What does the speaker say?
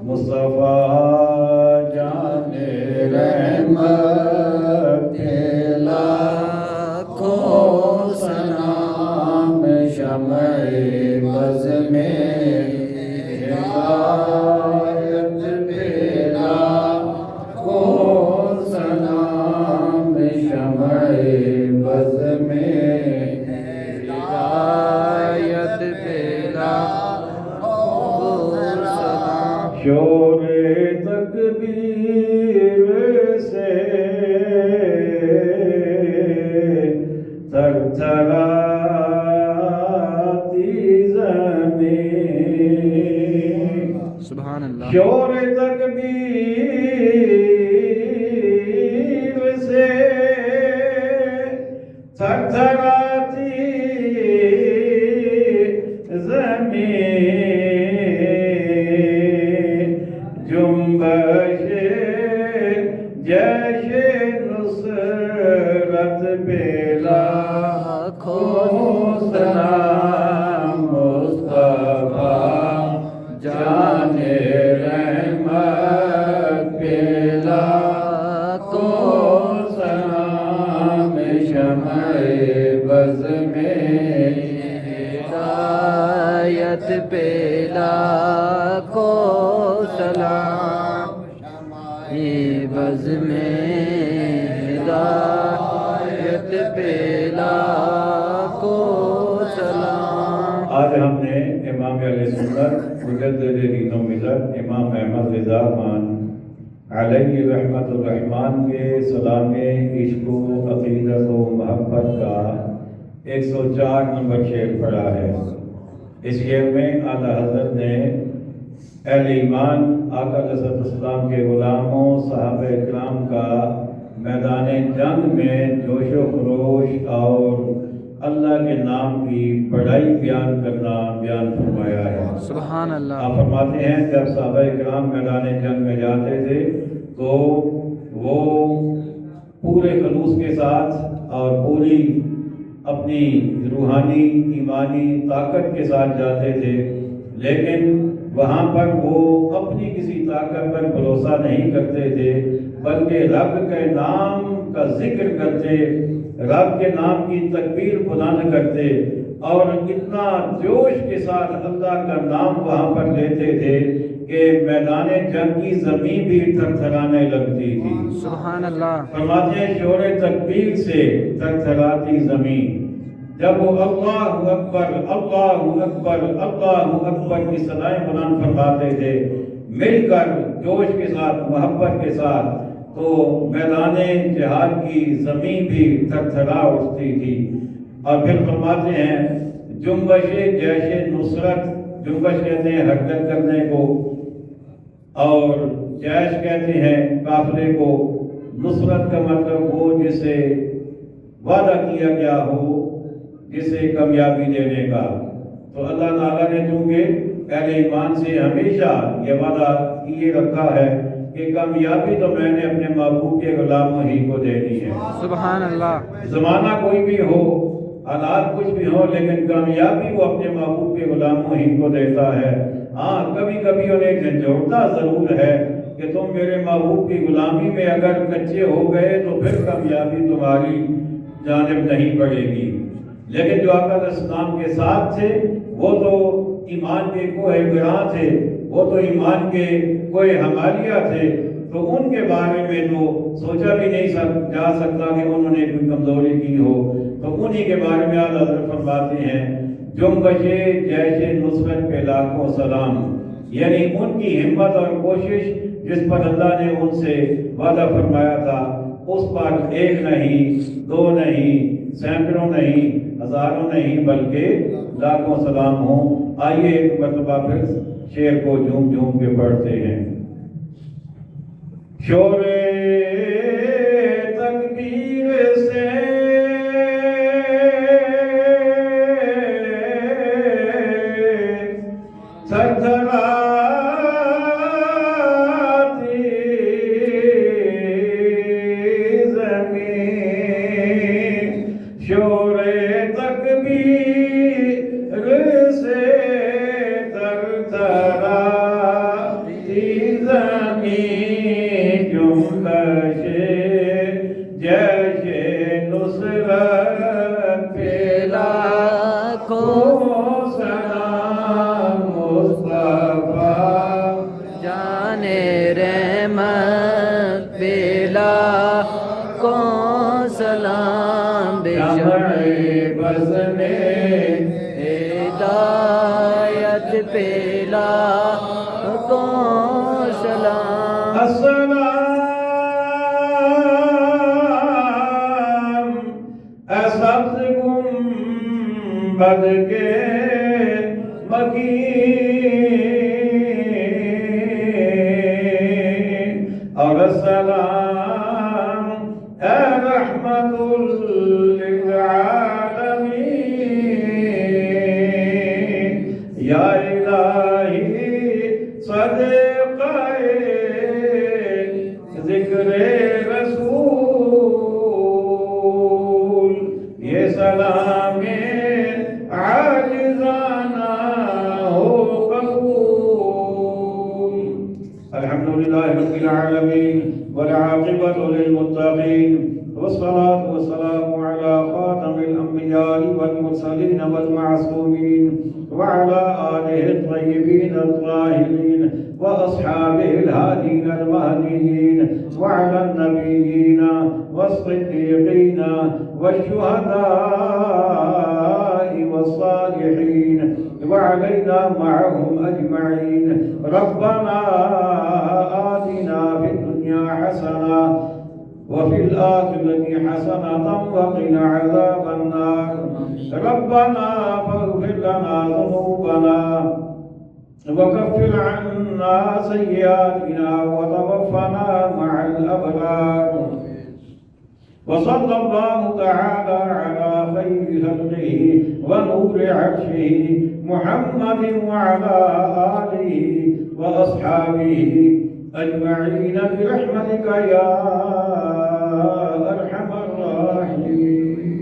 مصطفیٰ جان رحمت کے لاکھوں سلام، شمع بز میں ہدایت پہ لاکھوں سلام، شمع بز میں ہدایت پہ لاکھوں سلام۔ شور تکبیر سے تھر تھراتی زمین، سبحان اللہ۔ شور تکبیر سے تھر تھراتی زمین، جنبش جیش نصرت پہ لاکھوں سلام، مصطفیٰ جان رحمت پہ لاکھوں سلام، شمع بز میں ہدایت پہ لاکھوں سلام، بز میں ہدایت پہ لاکھوں سلام۔ آج ہم نے امام علیہ سنت مجدد دین و ملت امام احمد رضا خان علیہ رحمت الرحمن کے سلام عشق و عقیدت و محبت کا 104 نمبر شعر پڑھا ہے۔ اس شعر میں اعلیٰ حضرت نے اہل ایمان آقا علیہ السلام کے غلاموں صحابہ اکرام کا میدان جنگ میں جوش و خروش اور اللہ کے نام کی بڑائی بیان کرنا بیان فرمایا ہے۔ سبحان اللہ۔ آپ فرماتے ہیں جب صحابہ اکرام میدان جنگ میں جاتے تھے تو وہ پورے خلوص کے ساتھ اور پوری اپنی روحانی ایمانی طاقت کے ساتھ جاتے تھے، لیکن وہاں پر وہ اپنی کسی طاقت پر بھروسہ نہیں کرتے تھے، بلکہ رب کے نام کا ذکر کرتے، رب کے نام کی تکبیر بلند کرتے اور اتنا جوش کے ساتھ اللہ کا نام وہاں پر لیتے تھے کہ میدان جنگ کی زمین بھی تھر تھرانے لگتی تھی۔ سبحان اللہ۔ فرماتے ہیں شور تکبیر سے تھر تھراتی زمین، جب وہ اللہ اکبر اللہ اکبر اللہ اکبر کی صدائیں بلند فرماتے تھے مل کر جوش کے ساتھ محبت کے ساتھ، تو میدان جہاد کی زمین بھی تھر تھرا اٹھتی تھی۔ اور پھر فرماتے ہیں جنبش جیش نصرت، جنبش کہتے ہیں حرکت کرنے کو، اور جیش کہتے ہیں قافلے کو، نصرت کا مطلب وہ جسے وعدہ کیا گیا ہو، جسے کامیابی دینے کا۔ تو اللہ تعالیٰ نے چونکہ اہل ایمان سے ہمیشہ یہ وعدہ کیے رکھا ہے کہ کامیابی تو میں نے اپنے محبوب کے غلاموں ہی کو دینی ہے۔ سبحان اللہ۔ زمانہ کوئی بھی ہو، حالات کچھ بھی ہو، لیکن کامیابی وہ اپنے محبوب کے غلاموں ہی کو دیتا ہے۔ ہاں کبھی کبھی انہیں جھنجھوڑتا ضرور ہے کہ تم میرے محبوب کی غلامی میں اگر کچے ہو گئے تو پھر کامیابی تمہاری جانب نہیں پڑے گی، لیکن جو آقا علیہ السلام کے ساتھ تھے وہ تو ایمان کے کوہ گراں تھے، وہ تو ایمان کے کوہ ہمالیہ تھے، تو ان کے بارے میں تو سوچا بھی نہیں جا سکتا کہ انہوں نے کوئی کمزوری کی ہو۔ تو انہی کے بارے میں اعلیٰ حضرت فرماتے ہیں جنبش جیش نصرت پہ لاکھوں سلام، یعنی ان کی ہمت اور کوشش جس پر اللہ نے ان سے وعدہ فرمایا تھا، اس پر ایک نہیں، دو نہیں، سینکڑوں نہیں، ہزاروں نہیں، بلکہ لاکھوں سلام ہوں۔ آئیے ایک مرتبہ پھر شعر کو جھوم جھوم کے پڑھتے ہیں۔ شور تکبیر سے تھر تھراتی زمین، شور تکبیر سے تھر تھراتی زمین جنبش جیش نصرت پلا کو سلام مصطفیٰ جان رحمت بلا کو سلام جمع بزنے ہدایت پلا کو سلام السلام سبز گنبد کے مکین اور السلام اے رحمت للعالمین یا الہی صدقہ ذکر رسول یہ سلام عاجزانہ ہو قبول الحمدللہ رب العالمین والعاقبۃ للمتقین والصلاة والسلام على خاتم الأنبياء والمرسلين والمعصومين وعلى آله الطيبين الطاهرين وأصحابه الهادين المهديين وعلى النبيين والصديقين والشهداء والصالحين وعلينا معهم أجمعين ربنا آتنا في الدنيا حسنة وفي الآخرة حسنة وقنا عذاب النار ربنا فاغفر لنا ذنوبنا وكفر عنا سيئاتنا وتوفنا مع الأبرار وصلى الله تعالى على خير خلقه ونور عرشه محمد وعلى آله وأصحابه أجمعين برحمتك يا أرحم الراحمين.